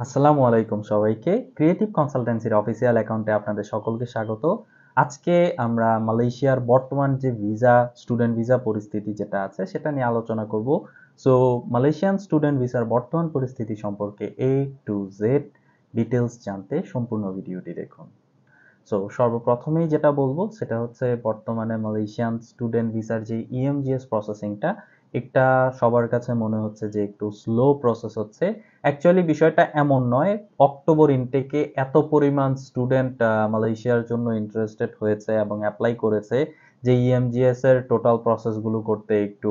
আসসালামু আলাইকুম সবাইকে। ক্রিয়েটিভ কনসালটেন্সির অফিসিয়াল অ্যাকাউন্টে আপনাদের সকলকে স্বাগত। আজকে আমরা মালয়েশিয়ার বর্তমান যে স্টুডেন্ট ভিসা পরিস্থিতি যেটা আছে সেটা নিয়ে আলোচনা করব। সো মালয়েশিয়ান স্টুডেন্ট ভিসার বর্তমান পরিস্থিতি সম্পর্কে A to Z ডিটেলস জানতে সম্পূর্ণ ভিডিওটি দেখুন। সো সর্বপ্রথমেই যেটা বলবো সেটা হচ্ছে বর্তমানে মালয়েশিয়ান স্টুডেন্ট ভিসার যে ইএমজিএস প্রসেসিংটা এটা সবার কাছে মনে হচ্ছে যে একটু স্লো প্রসেস হচ্ছে। অ্যাকচুয়ালি বিষয়টা এমন নয়। অক্টোবর ইনটেকে এত পরিমাণ স্টুডেন্ট মালয়েশিয়ার জন্য ইন্টারেস্টেড হয়েছে এবং অ্যাপ্লাই করেছে যে ইএমজিএস এর টোটাল প্রসেসগুলো করতে একটু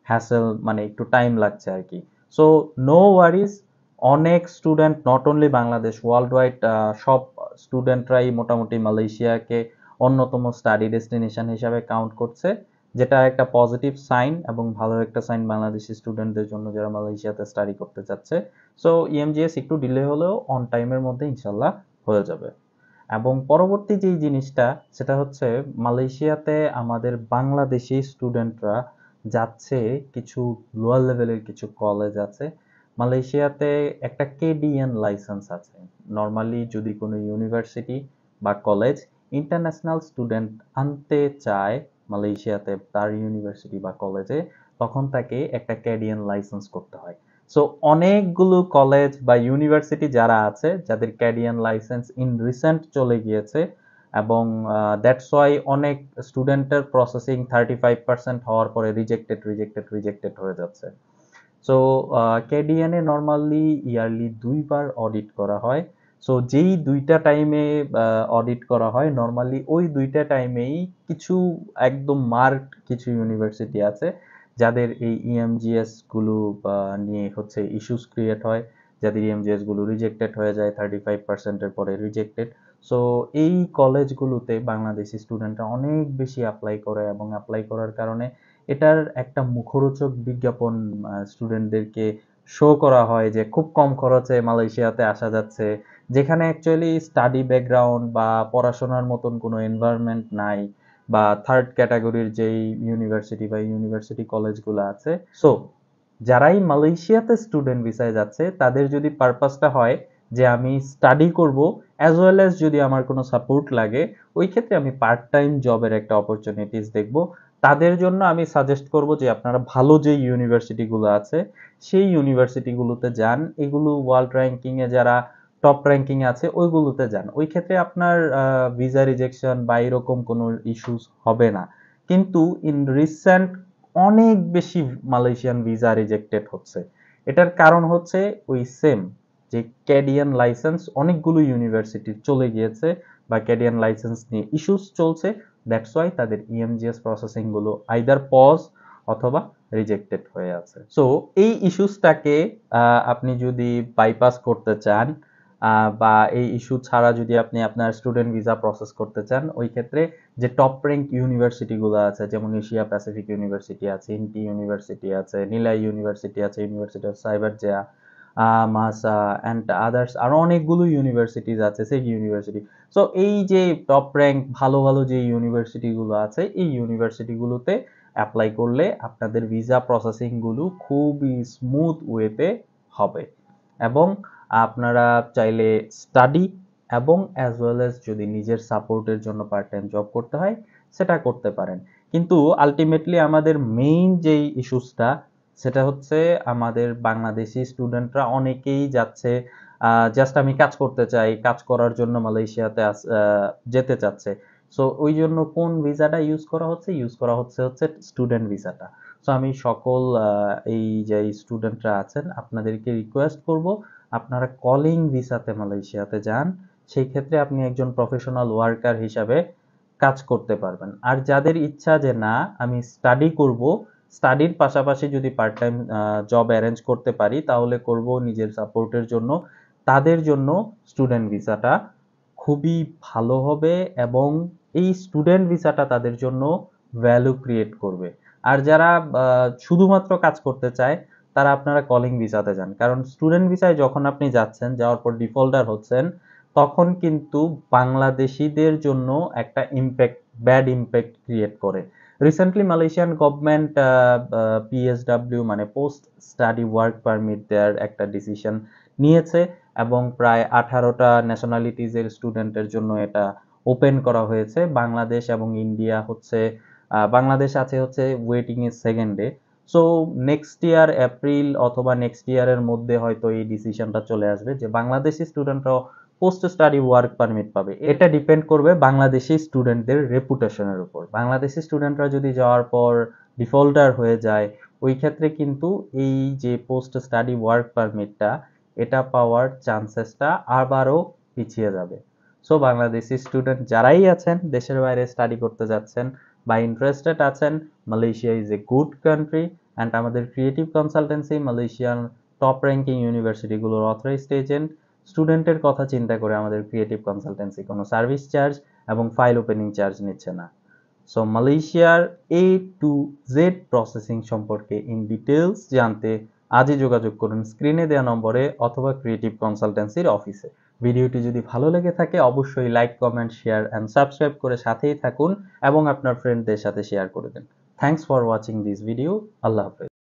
হ্যাসেল মানে একটু টাইম লাগছে আর কি। সো নো ওয়ারিজ, অনেক student not only Bangladesh, world wide সব স্টুডেন্টরাই মোটামুটি মালয়েশিয়াকে অন্যতম স্টাডি ডেস্টিনেশন হিসাবে কাউন্ট করছে, যেটা একটা পজিটিভ সাইন এবং ভালো একটা সাইন বাংলাদেশি স্টুডেন্টদের জন্য যারা মালয়েশিয়াতে স্টাডি করতে চাচ্ছে। সো ইএমজিএস একটু ডিলে হলেও অন টাইমের মধ্যে ইনশাল্লাহ হয়ে যাবে। এবং পরবর্তী যেই জিনিসটা সেটা হচ্ছে মালয়েশিয়াতে আমাদের বাংলাদেশি স্টুডেন্টরা যাচ্ছে, কিছু লোয়ার লেভেলের কিছু কলেজ আছে। মালয়েশিয়াতে একটা কেডিএন লাইসেন্স আছে। নর্মালি যদি কোনো ইউনিভার্সিটি বা কলেজ ইন্টারন্যাশনাল স্টুডেন্ট আনতে চায় মালয়েশিয়াতে তার ইউনিভার্সিটি বা কলেজে, তখন তাকে একটা কেডিএন লাইসেন্স করতে হয়। সো অনেকগুলো কলেজ বা ইউনিভার্সিটি যারা আছে যাদের ক্যাডিয়ান লাইসেন্স ইন রিসেন্ট চলে গিয়েছে, এবং দ্যাটস ওয়াই অনেক স্টুডেন্টের প্রসেসিং 35% হওয়ার পরে রিজেক্টেড রিজেক্টেড রিজেক্টেড হয়ে যাচ্ছে। সো কেডিএনে নর্মালি ইয়ারলি দুইবার অডিট করা হয়। সো যেই দুইটা টাইমে অডিট করা হয় নর্মালি ওই দুইটা টাইমেই কিছু একদম মার্কড কিছু ইউনিভার্সিটি আছে যাদের এই ইএমজিএস গুলো নিয়ে হচ্ছে ইস্যুস ক্রিয়েট হয়, যাদের ইএমজিএস গুলো রিজেক্টেড হয়ে যায় 35%-এর পরে রিজেক্টেড। সো এই কলেজগুলোতে বাংলাদেশি স্টুডেন্টরা অনেক বেশি অ্যাপ্লাই করে এবং অ্যাপ্লাই করার কারণে এটার একটা মুখরোচক বিজ্ঞাপন স্টুডেন্টদেরকে শো করা হয় যে খুব কম খরচে মালয়েশিয়াতে আসা যাচ্ছে, যেখানে অ্যাকচুয়ালি স্টাডি ব্যাকগ্রাউন্ড বা পড়াশোনার মতন কোনো এনভায়রনমেন্ট নাই, বা থার্ড ক্যাটাগরির যেই ইউনিভার্সিটি বা ইউনিভার্সিটি কলেজগুলো আছে। সো যারাই মালয়েশিয়াতে স্টুডেন্ট ভিসায় যাচ্ছে তাদের যদি পারপাসটা হয় যে আমি স্টাডি করব অ্যাজ ওয়েল অ্যাজ যদি আমার কোনো সাপোর্ট লাগে, ওই ক্ষেত্রে আমি পার্ট টাইম জবের একটা অপরচুনিটিস দেখব, তাদের জন্য আমি সাজেস্ট করব যে আপনারা ভালো যে ইউনিভার্সিটিগুলো আছে সেই ইউনিভার্সিটিগুলোতে যান। এগুলো ওয়ার্ল্ড র্যাঙ্কিংয়ে যারা টপ র্যাঙ্কিংয়ে আছে ওইগুলোতে যান। ওই ক্ষেত্রে আপনার ভিসা রিজেকশন বা এরকম কোনো ইস্যুস হবে না। কিন্তু ইন রিসেন্ট অনেক বেশি মালয়েশিয়ান ভিসা রিজেক্টেড হচ্ছে। এটার কারণ হচ্ছে ওই সেম যে ক্যাডিয়ান লাইসেন্স অনেকগুলো ইউনিভার্সিটির চলে গিয়েছে বা ক্যাডিয়ান লাইসেন্স নিয়ে ইস্যুস চলছে। দ্যাটস ওয়াই তাদের ইএমজিএস প্রসেসিং গুলো আইদার পজ অথবা রিজেক্টেড হয়ে আছে। সো এই ইস্যুসটাকে আপনি যদি বাইপাস করতে চান বা এই ইস্যু ছাড়া যদি আপনি আপনার স্টুডেন্ট ভিসা প্রসেস করতে চান, ওই ক্ষেত্রে যে টপ র্যাঙ্ক ইউনিভার্সিটিগুলো আছে যেমন এশিয়া প্যাসিফিক ইউনিভার্সিটি আছে, ইনটি ইউনিভার্সিটি আছে, নিলাই ইউনিভার্সিটি আছে, ইউনিভার্সিটি অফ সাইবার জিয়া, মাসা অ্যান্ড আদার্স আরো অনেকগুলো ইউনিভার্সিটিজ আছে সেই ইউনিভার্সিটি। সো এই যে টপ র্যাঙ্ক ভালো ভালো যে ইউনিভার্সিটিগুলো আছে এই ইউনিভার্সিটিগুলোতে অ্যাপ্লাই করলে আপনাদের ভিসা প্রসেসিং গুলো খুবই স্মুথ ওয়েতে হবে, এবং আপনারা চাইলে স্টাডি এবং অ্যাজ ওয়েল এজ যদি নিজের সাপোর্টের জন্য পার্ট টাইম জব করতে হয় সেটা করতে পারেন। কিন্তু আলটিমেটলি আমাদের মেইন যেই ইস্যুসটা সেটা হচ্ছে আমাদের বাংলাদেশি স্টুডেন্টরা অনেকেই যাচ্ছে জাস্ট আমি কাজ করতে চাই, কাজ করার জন্য মালয়েশিয়াতে যেতে চাচ্ছে। সো ওই জন্য কোন ভিসাটা ইউজ করা হচ্ছে হচ্ছে স্টুডেন্ট ভিসাটা। সো আমি সকল এই যে স্টুডেন্টরা আছেন আপনাদেরকে রিকোয়েস্ট করব আপনারা কলিং ভিসাতে মালয়েশিয়াতে যান। সেই ক্ষেত্রে আপনি একজন প্রফেশনাল ওয়ার্কার হিসাবে কাজ করতে পারবেন। আর যাদের ইচ্ছা যে না আমি স্টাডি করব, স্টাডির পাশাপাশি যদি পার্ট টাইম জব অ্যারেঞ্জ করতে পারি তাহলে করব নিজের সাপোর্টের জন্য, তাদের জন্য স্টুডেন্ট ভিসাটা খুবই ভালো হবে, এবং এই স্টুডেন্ট ভিসাটা তাদের জন্য ভ্যালু ক্রিয়েট করবে। আর যারা শুধুমাত্র কাজ করতে চায় তারা আপনারা কলিং ভিসাতে যান, কারণ স্টুডেন্ট ভিসায় যখন আপনি যাচ্ছেন যাওয়ার পর ডিফল্টার হচ্ছেন তখন কিন্তু বাংলাদেশিদের জন্য একটা ইম্প্যাক্ট, ব্যাড ইম্প্যাক্ট ক্রিয়েট করে। রিসেন্টলি মালয়েশিয়ান গভর্নমেন্ট পিএসডব্লিউ মানে পোস্ট স্টাডি ওয়ার্ক পারমিট দেওয়ার একটা ডিসিশন নিয়েছে, এবং প্রায় 18টা ন্যাশনালিটিজের স্টুডেন্টের জন্য এটা ওপেন করা হয়েছে। বাংলাদেশ এবং ইন্ডিয়া হচ্ছে বাংলাদেশ আছে হচ্ছে ওয়েটিং এর সেকেন্ডে। সো নেক্সট ইয়ার এপ্রিল অথবা নেক্সট ইয়ারের মধ্যে হয়তো এই ডিসিশনটা চলে আসবে যে বাংলাদেশি স্টুডেন্টরাও পোস্ট স্টাডি ওয়ার্ক পারমিট পাবে। এটা ডিপেন্ড করবে বাংলাদেশি স্টুডেন্টদের রেপুটেশনের উপর। বাংলাদেশি স্টুডেন্টরা যদি যাওয়ার পর ডিফল্টার হয়ে যায়, ওই ক্ষেত্রে কিন্তু এই যে পোস্ট স্টাডি ওয়ার্ক পারমিটটা এটা পাওয়ার চান্সেসটা আবারও পিছিয়ে যাবে। সো বাংলাদেশি স্টুডেন্ট যারাই আছেন দেশের বাইরে স্টাডি করতে যাচ্ছেন বা ইন্টারেস্টেড আছেন, Malaysia is a good country and আমাদের creative consultancy Malaysian top ranking ইউনিভার্সিটিগুলোর অথরাইজড এজেন্ট। স্টুডেন্টের কথা চিন্তা করে আমাদের ক্রিয়েটিভ কনসালটেন্সি কোনো সার্ভিস চার্জ এবং ফাইল ওপেনিং চার্জ নিচ্ছে না। সো মালয়েশিয়ার এ টু জেড প্রসেসিং সম্পর্কে ইন ডিটেলস জানতে আজই যোগাযোগ করুন স্ক্রিনে দেওয়া নম্বরে অথবা ক্রিয়েটিভ কনসালটেন্সির অফিসে। ভিডিওটি যদি ভালো লেগে থাকে অবশ্যই like, comment, share and subscribe করে সাথেই থাকুন এবং আপনার ফ্রেন্ডদের সাথে শেয়ার করে দিন। Thanks for watching this video. আল্লাহ হাফেজ।